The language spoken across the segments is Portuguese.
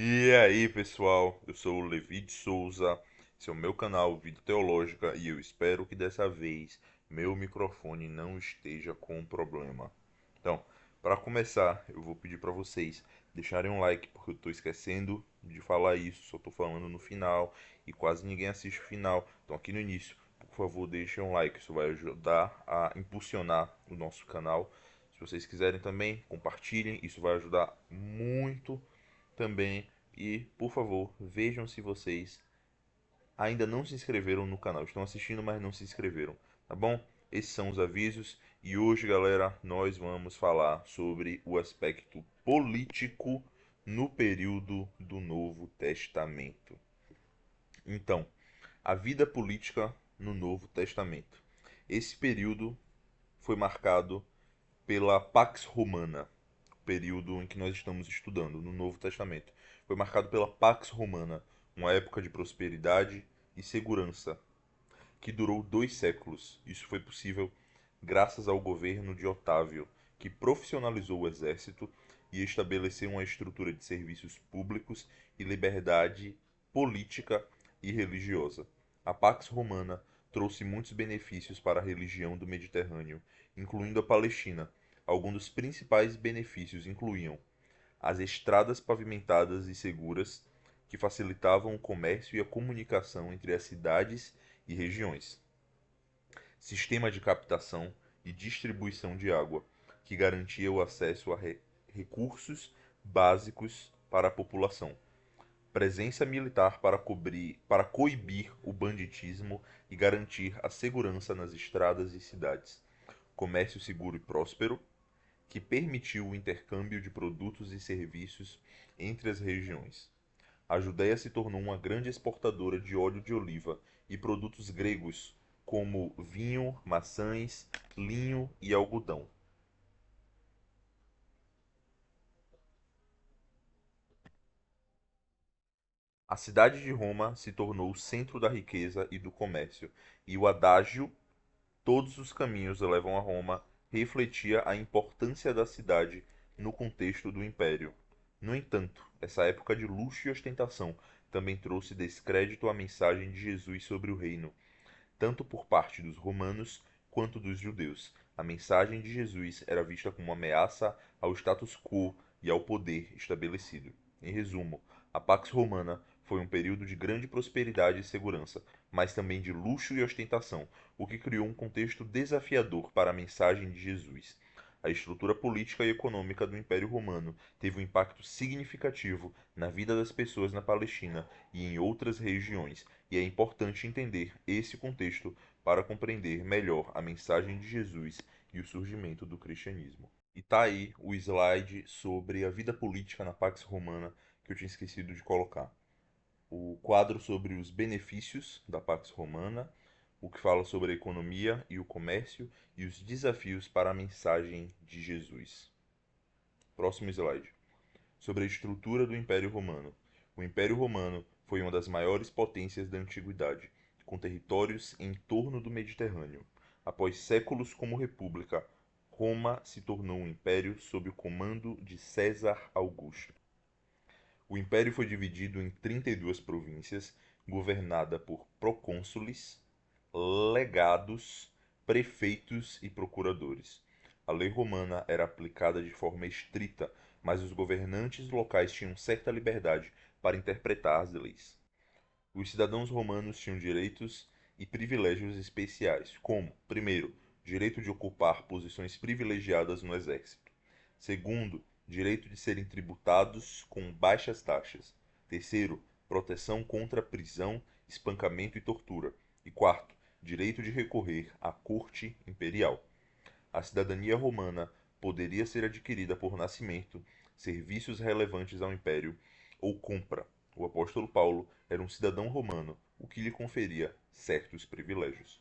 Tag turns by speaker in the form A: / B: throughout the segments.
A: E aí, pessoal, eu sou o Levi de Souza, esse é o meu canal Vida Teológica e eu espero que dessa vez meu microfone não esteja com problema. Então, para começar, eu vou pedir para vocês deixarem um like, porque eu estou esquecendo de falar isso, só estou falando no final e quase ninguém assiste o final. Então, aqui no início, por favor, deixem um like, isso vai ajudar a impulsionar o nosso canal. Se vocês quiserem também, compartilhem, isso vai ajudar muito também. E, por favor, vejam se vocês ainda não se inscreveram no canal. Estão assistindo, mas não se inscreveram, tá bom? Esses são os avisos. E hoje, galera, nós vamos falar sobre o aspecto político no período do Novo Testamento. Então, a vida política no Novo Testamento. Esse período foi marcado pela Pax Romana, período em que nós estamos estudando no Novo Testamento. Foi marcado pela Pax Romana, uma época de prosperidade e segurança que durou 2 séculos. Isso foi possível graças ao governo de Otávio, que profissionalizou o exército e estabeleceu uma estrutura de serviços públicos e liberdade política e religiosa. A Pax Romana trouxe muitos benefícios para a religião do Mediterrâneo, incluindo a Palestina. Alguns dos principais benefícios incluíam as estradas pavimentadas e seguras, que facilitavam o comércio e a comunicação entre as cidades e regiões, sistema de captação e distribuição de água, que garantia o acesso a recursos básicos para a população, presença militar para coibir o banditismo e garantir a segurança nas estradas e cidades, comércio seguro e próspero, que permitiu o intercâmbio de produtos e serviços entre as regiões. A Judéia se tornou uma grande exportadora de óleo de oliva e produtos gregos, como vinho, maçãs, linho e algodão. A cidade de Roma se tornou o centro da riqueza e do comércio, e o adágio "todos os caminhos levam a Roma" refletia a importância da cidade no contexto do império. No entanto, essa época de luxo e ostentação também trouxe descrédito à mensagem de Jesus sobre o reino, tanto por parte dos romanos quanto dos judeus. A mensagem de Jesus era vista como uma ameaça ao status quo e ao poder estabelecido. Em resumo, a Pax Romana foi um período de grande prosperidade e segurança, mas também de luxo e ostentação, o que criou um contexto desafiador para a mensagem de Jesus. A estrutura política e econômica do Império Romano teve um impacto significativo na vida das pessoas na Palestina e em outras regiões, e é importante entender esse contexto para compreender melhor a mensagem de Jesus e o surgimento do cristianismo. E tá aí o slide sobre a vida política na Pax Romana que eu tinha esquecido de colocar. O quadro sobre os benefícios da Pax Romana, o que fala sobre a economia e o comércio e os desafios para a mensagem de Jesus. Próximo slide. Sobre a estrutura do Império Romano. O Império Romano foi uma das maiores potências da antiguidade, com territórios em torno do Mediterrâneo. Após séculos como república, Roma se tornou um império sob o comando de César Augusto. O império foi dividido em 32 províncias, governada por procônsules, legados, prefeitos e procuradores. A lei romana era aplicada de forma estrita, mas os governantes locais tinham certa liberdade para interpretar as leis. Os cidadãos romanos tinham direitos e privilégios especiais, como, primeiro, direito de ocupar posições privilegiadas no exército; segundo, direito de serem tributados com baixas taxas; terceiro, proteção contra prisão, espancamento e tortura; e quarto, direito de recorrer à corte imperial. A cidadania romana poderia ser adquirida por nascimento, serviços relevantes ao império ou compra. O apóstolo Paulo era um cidadão romano, o que lhe conferia certos privilégios.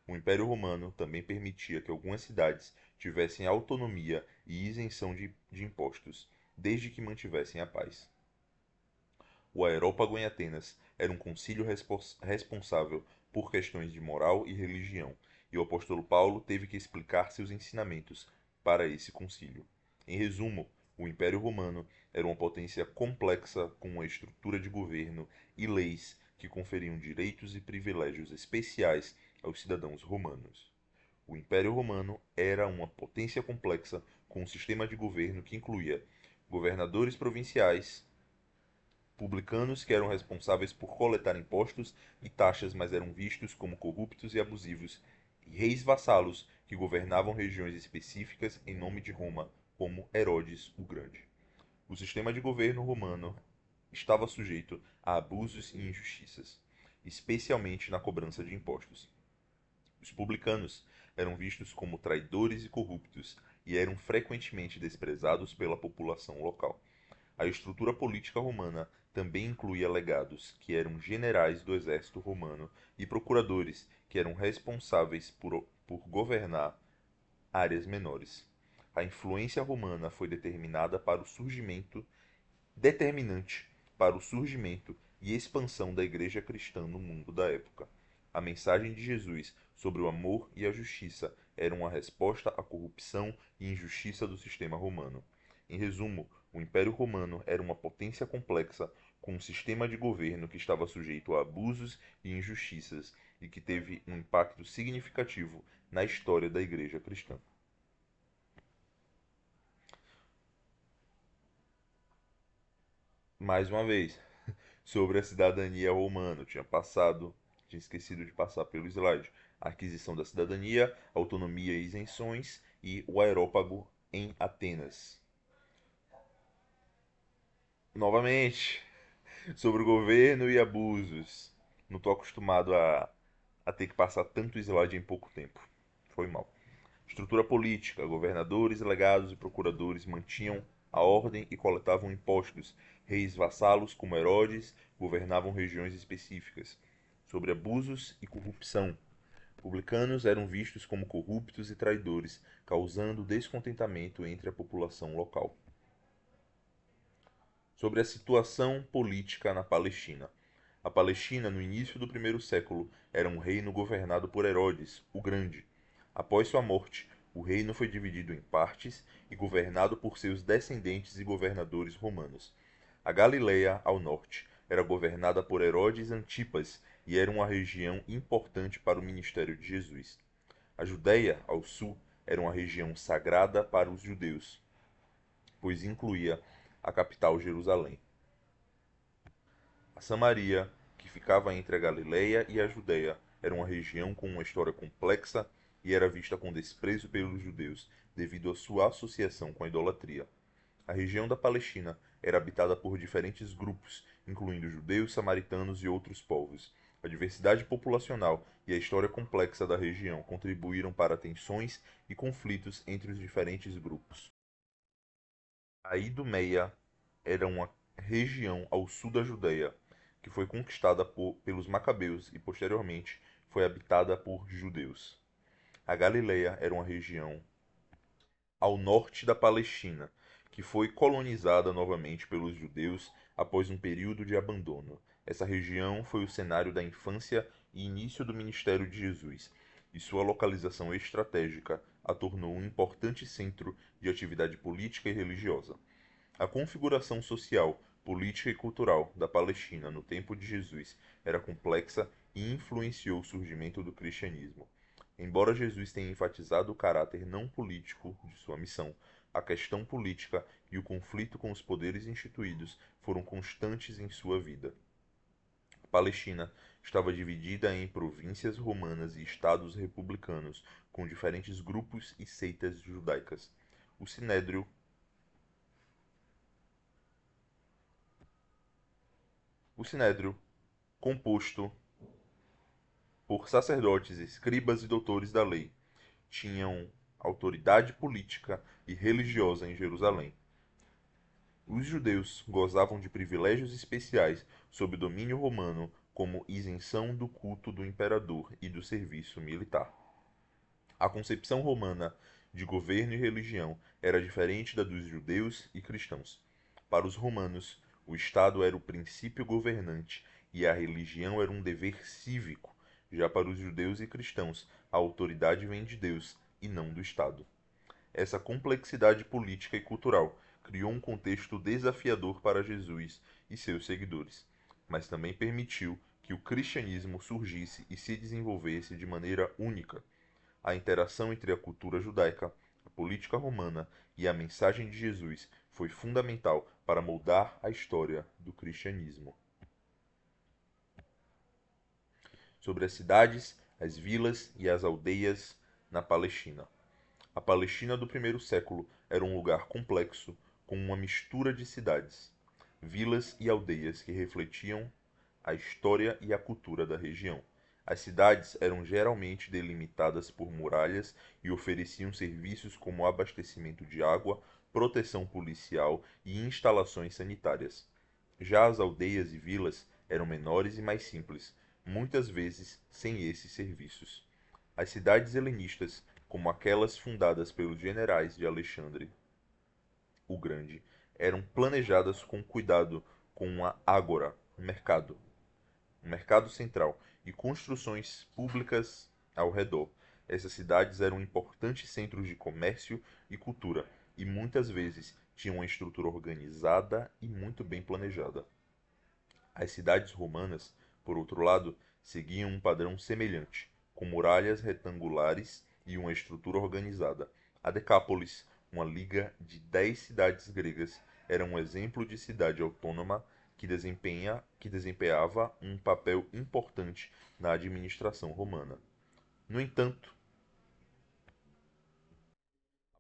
A: O Império Romano também permitia que algumas cidades tivessem autonomia e isenção de impostos, desde que mantivessem a paz. O Areópago em Atenas era um concílio responsável por questões de moral e religião, e o apóstolo Paulo teve que explicar seus ensinamentos para esse concílio. Em resumo, O Império Romano era uma potência complexa com uma estrutura de governo e leis que conferiam direitos e privilégios especiais aos cidadãos romanos. O Império Romano era uma potência complexa com um sistema de governo que incluía governadores provinciais, publicanos que eram responsáveis por coletar impostos e taxas, mas eram vistos como corruptos e abusivos, e reis vassalos que governavam regiões específicas em nome de Roma, como Herodes o Grande. O sistema de governo romano estava sujeito a abusos e injustiças, especialmente na cobrança de impostos. Os publicanos eram vistos como traidores e corruptos e eram frequentemente desprezados pela população local. A estrutura política romana também incluía legados, que eram generais do exército romano, e procuradores, que eram responsáveis por governar áreas menores. A influência romana foi determinante para o surgimento e expansão da igreja cristã no mundo da época. A mensagem de Jesus sobre o amor e a justiça era uma resposta à corrupção e injustiça do sistema romano. Em resumo, o Império Romano era uma potência complexa com um sistema de governo que estava sujeito a abusos e injustiças e que teve um impacto significativo na história da igreja cristã. Mais uma vez, sobre a cidadania romana. Eu tinha esquecido de passar pelo slide. A aquisição da cidadania, autonomia e isenções e o aerópago em Atenas. Novamente, sobre o governo e abusos. Não estou acostumado a ter que passar tanto slide em pouco tempo. Foi mal. Estrutura política: governadores, legados e procuradores mantinham a ordem e coletavam impostos. Reis vassalos, como Herodes, governavam regiões específicas. Sobre abusos e corrupção: publicanos eram vistos como corruptos e traidores, causando descontentamento entre a população local. Sobre a situação política na Palestina: a Palestina, no início do primeiro século, era um reino governado por Herodes, o Grande. Após sua morte, o reino foi dividido em partes e governado por seus descendentes e governadores romanos. A Galileia, ao norte, era governada por Herodes Antipas e era uma região importante para o ministério de Jesus. A Judéia, ao sul, era uma região sagrada para os judeus, pois incluía a capital Jerusalém. A Samaria, que ficava entre a Galileia e a Judéia, era uma região com uma história complexa e era vista com desprezo pelos judeus devido à sua associação com a idolatria. A região da Palestina era habitada por diferentes grupos, incluindo judeus, samaritanos e outros povos. A diversidade populacional e a história complexa da região contribuíram para tensões e conflitos entre os diferentes grupos. A Idumeia era uma região ao sul da Judéia, que foi conquistada pelos Macabeus e posteriormente foi habitada por judeus. A Galileia era uma região ao norte da Palestina, que foi colonizada novamente pelos judeus após um período de abandono. Essa região foi o cenário da infância e início do ministério de Jesus, e sua localização estratégica a tornou um importante centro de atividade política e religiosa. A configuração social, política e cultural da Palestina no tempo de Jesus era complexa e influenciou o surgimento do cristianismo. Embora Jesus tenha enfatizado o caráter não político de sua missão, a questão política e o conflito com os poderes instituídos foram constantes em sua vida. A Palestina estava dividida em províncias romanas e estados republicanos, com diferentes grupos e seitas judaicas. O Sinédrio O Sinédrio, composto por sacerdotes, escribas e doutores da lei, tinham autoridade política e religiosa em Jerusalém. Os judeus gozavam de privilégios especiais sob domínio romano, como isenção do culto do imperador e do serviço militar. A concepção romana de governo e religião era diferente da dos judeus e cristãos. Para os romanos, o Estado era o princípio governante e a religião era um dever cívico. Já para os judeus e cristãos, a autoridade vem de Deus e não do Estado. Essa complexidade política e cultural criou um contexto desafiador para Jesus e seus seguidores, mas também permitiu que o cristianismo surgisse e se desenvolvesse de maneira única. A interação entre a cultura judaica, a política romana e a mensagem de Jesus foi fundamental para moldar a história do cristianismo. Sobre as cidades, as vilas e as aldeias na Palestina. A Palestina do primeiro século era um lugar complexo, com uma mistura de cidades, vilas e aldeias que refletiam a história e a cultura da região. As cidades eram geralmente delimitadas por muralhas e ofereciam serviços como abastecimento de água, proteção policial e instalações sanitárias. Já as aldeias e vilas eram menores e mais simples, muitas vezes sem esses serviços. As cidades helenistas, como aquelas fundadas pelos generais de Alexandre o Grande, eram planejadas com cuidado, com uma ágora, um mercado central e construções públicas ao redor. Essas cidades eram importantes centros de comércio e cultura, e muitas vezes tinham uma estrutura organizada e muito bem planejada. As cidades romanas, por outro lado, seguiam um padrão semelhante, com muralhas retangulares e uma estrutura organizada. A Decápolis, uma liga de 10 cidades gregas, era um exemplo de cidade autônoma que desempenhava um papel importante na administração romana. No entanto,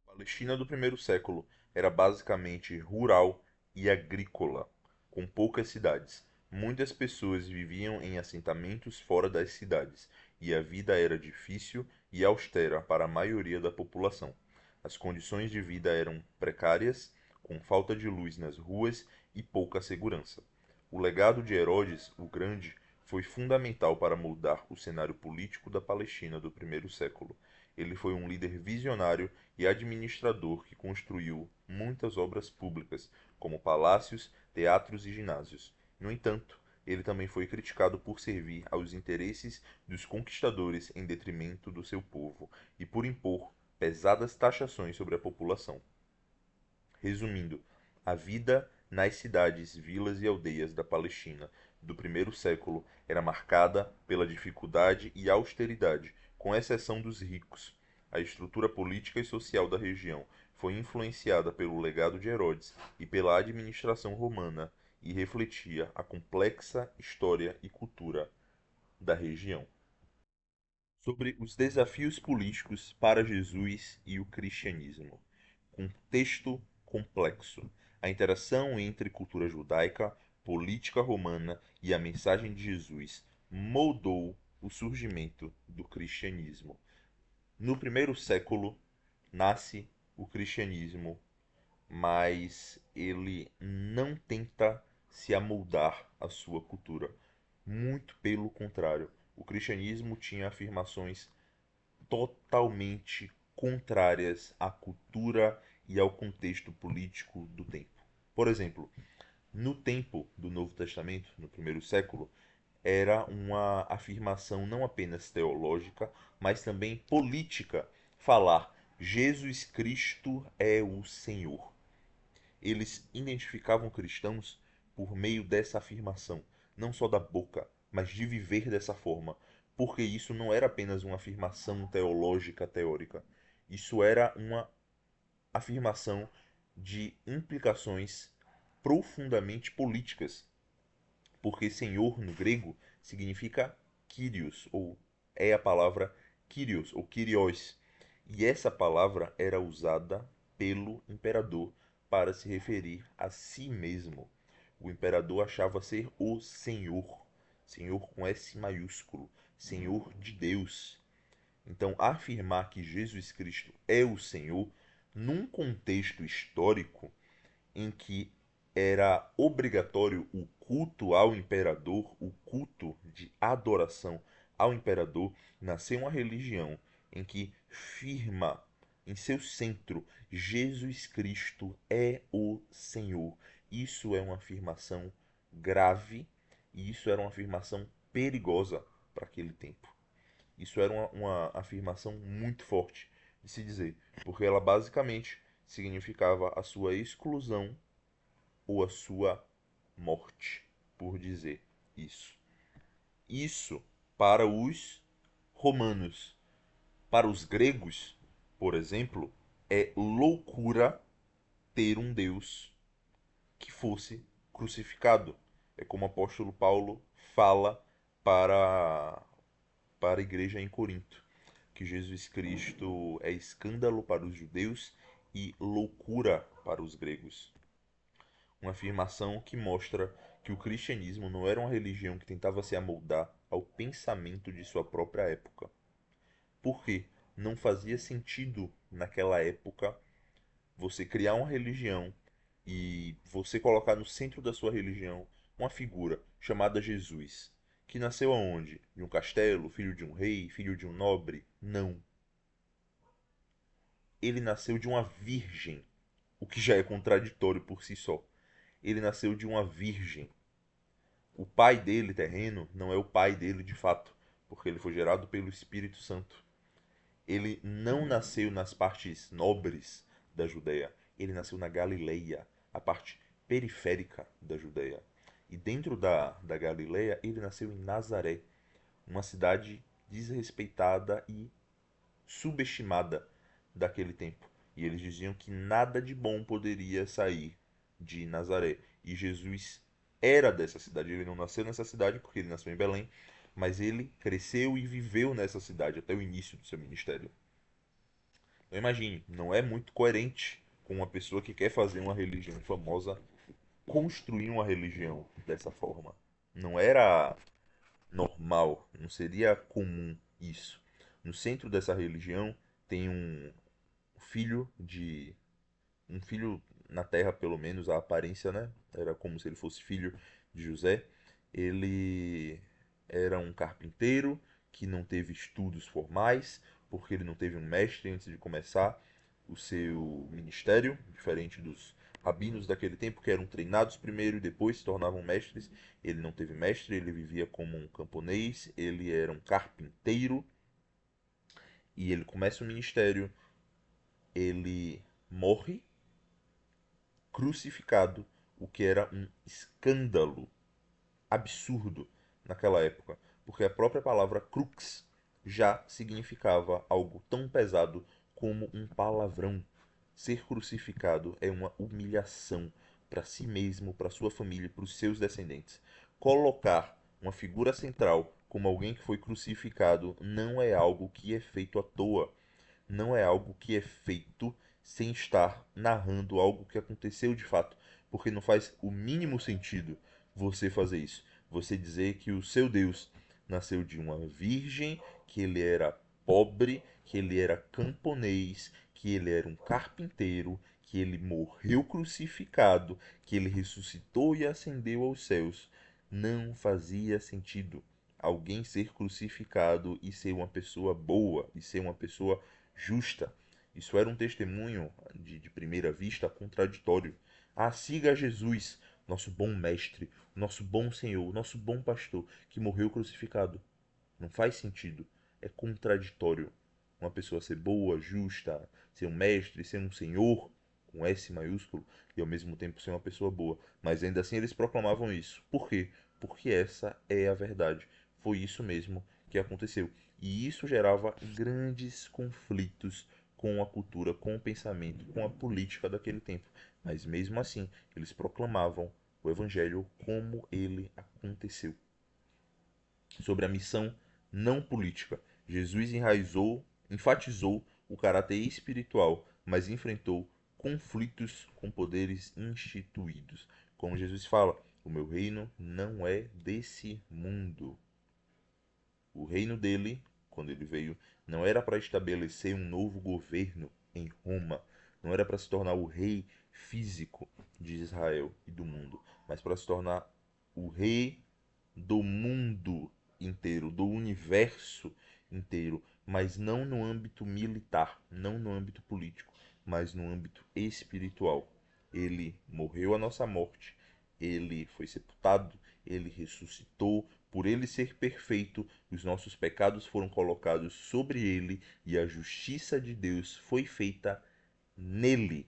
A: a Palestina do primeiro século era basicamente rural e agrícola, com poucas cidades. Muitas pessoas viviam em assentamentos fora das cidades, e a vida era difícil e austera para a maioria da população. As condições de vida eram precárias, com falta de luz nas ruas e pouca segurança. O legado de Herodes o Grande foi fundamental para moldar o cenário político da Palestina do primeiro século. Ele foi um líder visionário e administrador que construiu muitas obras públicas, como palácios, teatros e ginásios. No entanto, ele também foi criticado por servir aos interesses dos conquistadores em detrimento do seu povo e por impor pesadas taxações sobre a população. Resumindo, a vida nas cidades, vilas e aldeias da Palestina do primeiro século era marcada pela dificuldade e austeridade, com exceção dos ricos. A estrutura política e social da região foi influenciada pelo legado de Herodes e pela administração romana e refletia a complexa história e cultura da região. Sobre os desafios políticos para Jesus e o cristianismo. Contexto complexo. A interação entre cultura judaica, política romana e a mensagem de Jesus moldou o surgimento do cristianismo. No primeiro século nasce o cristianismo, mas ele não tenta se amoldar à sua cultura. Muito pelo contrário, o cristianismo tinha afirmações totalmente contrárias à cultura e ao contexto político do tempo. Por exemplo, no tempo do Novo Testamento, no primeiro século, era uma afirmação não apenas teológica, mas também política falar Jesus Cristo é o Senhor. Eles identificavam cristãos por meio dessa afirmação, não só da boca, mas de viver dessa forma, porque isso não era apenas uma afirmação teológica teórica, isso era uma afirmação de implicações profundamente políticas, porque Senhor no grego significa Kyrios, ou é a palavra Kyrios, ou Kyrios, e essa palavra era usada pelo imperador para se referir a si mesmo. O imperador achava ser o Senhor, Senhor com S maiúsculo, Senhor de Deus. Então, afirmar que Jesus Cristo é o Senhor, num contexto histórico em que era obrigatório o culto ao imperador, o culto de adoração ao imperador, nasceu uma religião em que firma em seu centro Jesus Cristo é o Senhor. Isso é uma afirmação grave e isso era uma afirmação perigosa para aquele tempo. Isso era uma afirmação muito forte de se dizer, porque ela basicamente significava a sua exclusão ou a sua morte, por dizer isso. Isso para os romanos. Para os gregos, por exemplo, é loucura ter um Deus que fosse crucificado. É como o apóstolo Paulo fala para a igreja em Corinto, que Jesus Cristo é escândalo para os judeus e loucura para os gregos. Uma afirmação que mostra que o cristianismo não era uma religião que tentava se amoldar ao pensamento de sua própria época. Porque não fazia sentido naquela época você criar uma religião e você colocar no centro da sua religião uma figura chamada Jesus, que nasceu aonde? De um castelo, filho de um rei, filho de um nobre? Não. Ele nasceu de uma virgem, o que já é contraditório por si só. Ele nasceu de uma virgem. O pai dele, terreno, não é o pai dele de fato, porque ele foi gerado pelo Espírito Santo. Ele não nasceu nas partes nobres da Judéia, ele nasceu na Galileia, a parte periférica da Judéia. E dentro da Galileia, ele nasceu em Nazaré, uma cidade desrespeitada e subestimada daquele tempo. E eles diziam que nada de bom poderia sair de Nazaré. E Jesus era dessa cidade. Ele não nasceu nessa cidade porque ele nasceu em Belém, mas ele cresceu e viveu nessa cidade até o início do seu ministério. Então imagine, não é muito coerente com uma pessoa que quer fazer uma religião famosa construir uma religião dessa forma. Não era normal, não seria comum isso. No centro dessa religião tem um filho na terra, pelo menos a aparência, né? Era como se ele fosse filho de José. Ele era um carpinteiro que não teve estudos formais, porque ele não teve um mestre antes de começar o seu ministério, diferente dos rabinos daquele tempo que eram treinados primeiro e depois se tornavam mestres. Ele não teve mestre, ele vivia como um camponês, ele era um carpinteiro e ele começa o ministério, ele morre crucificado, o que era um escândalo absurdo naquela época, porque a própria palavra crux já significava algo tão pesado como um palavrão. Ser crucificado é uma humilhação para si mesmo, para sua família, para os seus descendentes. Colocar uma figura central como alguém que foi crucificado não é algo que é feito à toa, não é algo que é feito sem estar narrando algo que aconteceu de fato, porque não faz o mínimo sentido você fazer isso. Você dizer que o seu Deus nasceu de uma virgem, que ele era pobre, que ele era camponês, que ele era um carpinteiro, que ele morreu crucificado, que ele ressuscitou e ascendeu aos céus. Não fazia sentido alguém ser crucificado e ser uma pessoa boa, e ser uma pessoa justa. Isso era um testemunho de primeira vista contraditório. Ah, siga Jesus, nosso bom mestre, nosso bom Senhor, nosso bom pastor, que morreu crucificado. Não faz sentido. É contraditório. Uma pessoa ser boa, justa, ser um mestre, ser um senhor, com S maiúsculo, e ao mesmo tempo ser uma pessoa boa. Mas ainda assim eles proclamavam isso. Por quê? Porque essa é a verdade. Foi isso mesmo que aconteceu. E isso gerava grandes conflitos com a cultura, com o pensamento, com a política daquele tempo. Mas mesmo assim, eles proclamavam o evangelho como ele aconteceu. Sobre a missão não política, Jesus enfatizou o caráter espiritual, mas enfrentou conflitos com poderes instituídos. Como Jesus fala, o meu reino não é desse mundo. O reino dele, quando ele veio, não era para estabelecer um novo governo em Roma, não era para se tornar o rei físico de Israel e do mundo, mas para se tornar o rei do mundo inteiro, do universo inteiro, mas não no âmbito militar, não no âmbito político, mas no âmbito espiritual. Ele morreu a nossa morte, ele foi sepultado, ele ressuscitou. Por ele ser perfeito, os nossos pecados foram colocados sobre ele e a justiça de Deus foi feita nele.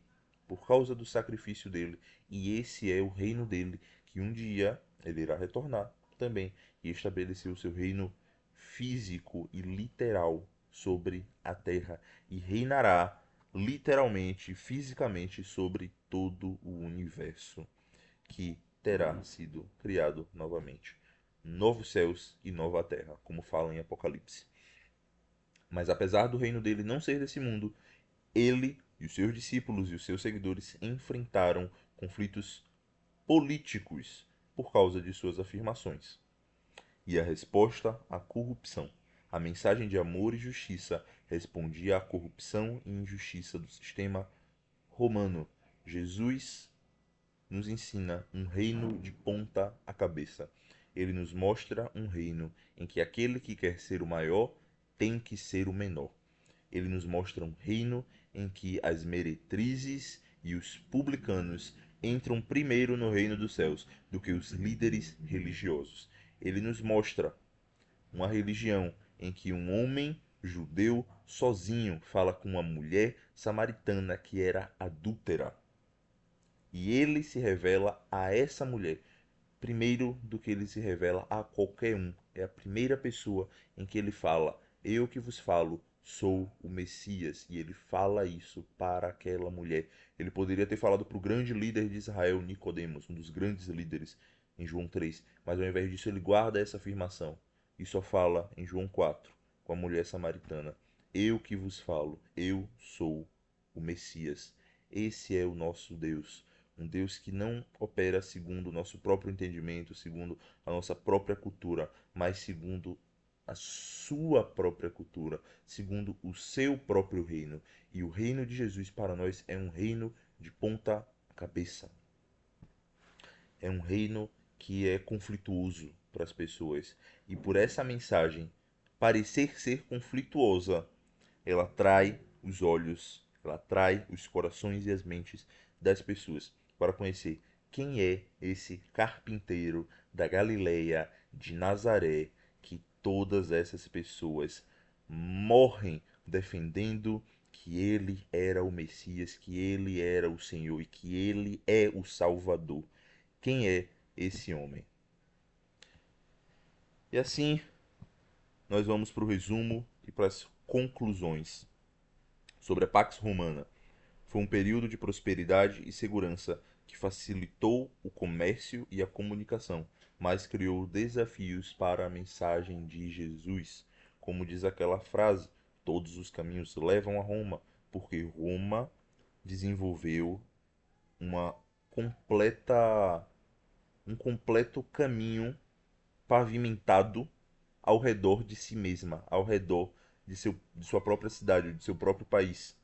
A: por causa do sacrifício dele, e esse é o reino dele, que um dia ele irá retornar também e estabelecer o seu reino físico e literal sobre a terra e reinará literalmente, fisicamente sobre todo o universo que terá sido criado novamente. Novos céus e nova terra, como fala em Apocalipse. Mas apesar do reino dele não ser desse mundo, ele e os seus discípulos e os seus seguidores enfrentaram conflitos políticos por causa de suas afirmações. E a resposta à corrupção. A mensagem de amor e justiça respondia à corrupção e injustiça do sistema romano. Jesus nos ensina um reino de ponta a cabeça. Ele nos mostra um reino em que aquele que quer ser o maior tem que ser o menor. Ele nos mostra um reino em que as meretrizes e os publicanos entram primeiro no reino dos céus do que os líderes religiosos. Ele nos mostra uma religião em que um homem judeu sozinho fala com uma mulher samaritana que era adúltera. E ele se revela a essa mulher primeiro do que ele se revela a qualquer um. É a primeira pessoa em que ele fala: Eu que vos falo, sou o Messias. E ele fala isso para aquela mulher. Ele poderia ter falado para o grande líder de Israel, Nicodemos, um dos grandes líderes, em João 3. Mas ao invés disso, ele guarda essa afirmação e só fala em João 4, com a mulher samaritana: Eu que vos falo, eu sou o Messias. Esse é o nosso Deus. Um Deus que não opera segundo o nosso próprio entendimento, segundo a nossa própria cultura, mas segundo a sua própria cultura, segundo o seu próprio reino. E o reino de Jesus para nós é um reino de ponta cabeça. É um reino que é conflituoso para as pessoas. E por essa mensagem parecer ser conflituosa, ela atrai os olhos, ela atrai os corações e as mentes das pessoas para conhecer quem é esse carpinteiro da Galileia, de Nazaré, que todas essas pessoas morrem defendendo que ele era o Messias, que ele era o Senhor e que ele é o Salvador. Quem é esse homem? E assim nós vamos para o resumo e para as conclusões sobre a Pax Romana. Foi um período de prosperidade e segurança que facilitou o comércio e a comunicação, mas criou desafios para a mensagem de Jesus. Como diz aquela frase, todos os caminhos levam a Roma, porque Roma desenvolveu uma completa, um completo caminho pavimentado ao redor de si mesma, ao redor de sua própria cidade, de seu próprio país.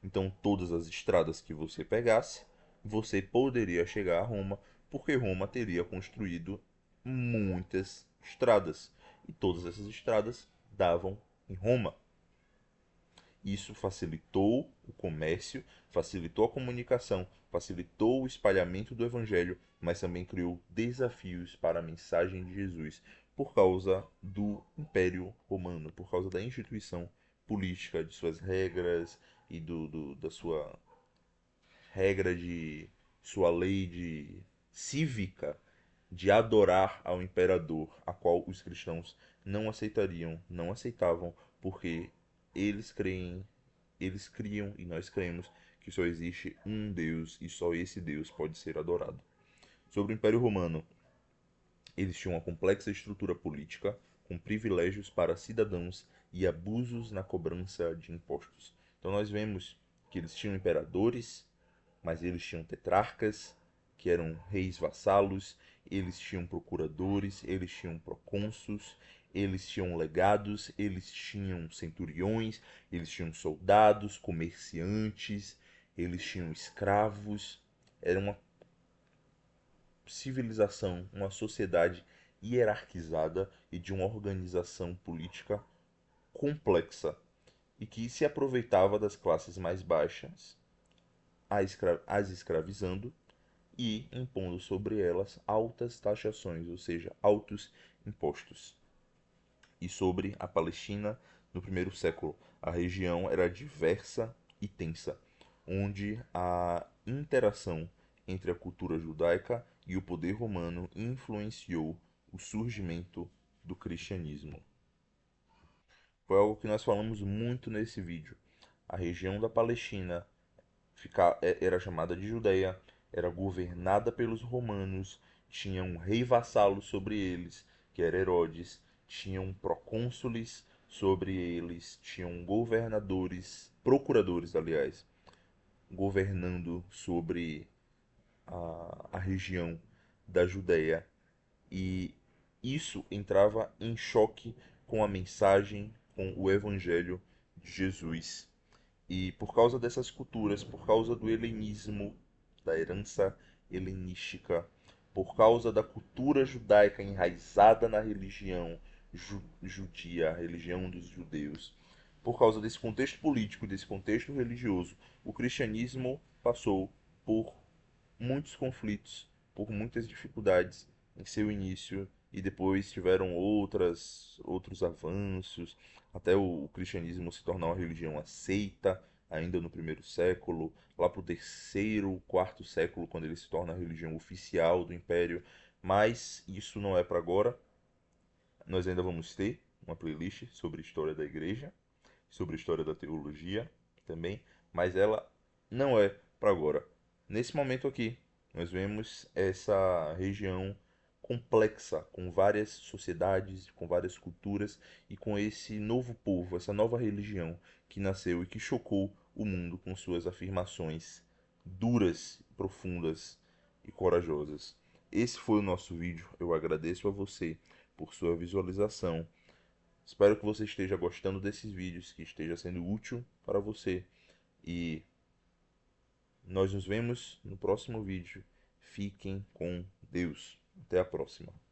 A: Então, todas as estradas que você pegasse, você poderia chegar a Roma, porque Roma teria construído muitas estradas. E todas essas estradas davam em Roma. Isso facilitou o comércio, facilitou a comunicação, facilitou o espalhamento do evangelho, mas também criou desafios para a mensagem de Jesus por causa do Império Romano, por causa da instituição política, de suas regras e da sua regra de sua lei de cívica de adorar ao imperador, a qual os cristãos não aceitariam, não aceitavam, porque eles creem, eles criam e nós cremos que só existe um Deus e só esse Deus pode ser adorado. Sobre o Império Romano, eles tinham uma complexa estrutura política, com privilégios para cidadãos e abusos na cobrança de impostos. Então nós vemos que eles tinham imperadores, mas eles tinham tetrarcas, que eram reis vassalos, eles tinham procuradores, eles tinham procônsulos, eles tinham legados, eles tinham centuriões, eles tinham soldados, comerciantes, eles tinham escravos. Era uma civilização, uma sociedade hierarquizada e de uma organização política complexa e que se aproveitava das classes mais baixas, as escravizando e impondo sobre elas altas taxações, ou seja, altos impostos. E sobre a Palestina, no primeiro século, a região era diversa e tensa. onde a interação entre a cultura judaica e o poder romano influenciou o surgimento do cristianismo. Foi algo que nós falamos muito nesse vídeo. A região da Palestina era chamada de Judeia, era governada pelos romanos, tinha um rei vassalo sobre eles, que era Herodes, tinham procônsules sobre eles, tinham governadores, procuradores, aliás, governando sobre a região da Judéia. E isso entrava em choque com a mensagem, com o evangelho de Jesus. E por causa dessas culturas, por causa do helenismo, da herança helenística, por causa da cultura judaica enraizada na religião judia, a religião dos judeus, por causa desse contexto político, desse contexto religioso, o cristianismo passou por muitos conflitos, por muitas dificuldades em seu início e depois tiveram outros avanços, até o cristianismo se tornar uma religião aceita ainda no primeiro século, lá para o terceiro, quarto século, quando ele se torna a religião oficial do império. Mas isso não é para agora. Nós ainda vamos ter uma playlist sobre a história da igreja, sobre a história da teologia também, mas ela não é para agora. Nesse momento aqui, nós vemos essa região complexa, com várias sociedades, com várias culturas e com esse novo povo, essa nova religião que nasceu e que chocou o mundo com suas afirmações duras, profundas e corajosas. Esse foi o nosso vídeo. Eu agradeço a você por sua visualização. Espero que você esteja gostando desses vídeos, que esteja sendo útil para você. E nós nos vemos no próximo vídeo. Fiquem com Deus. Até a próxima.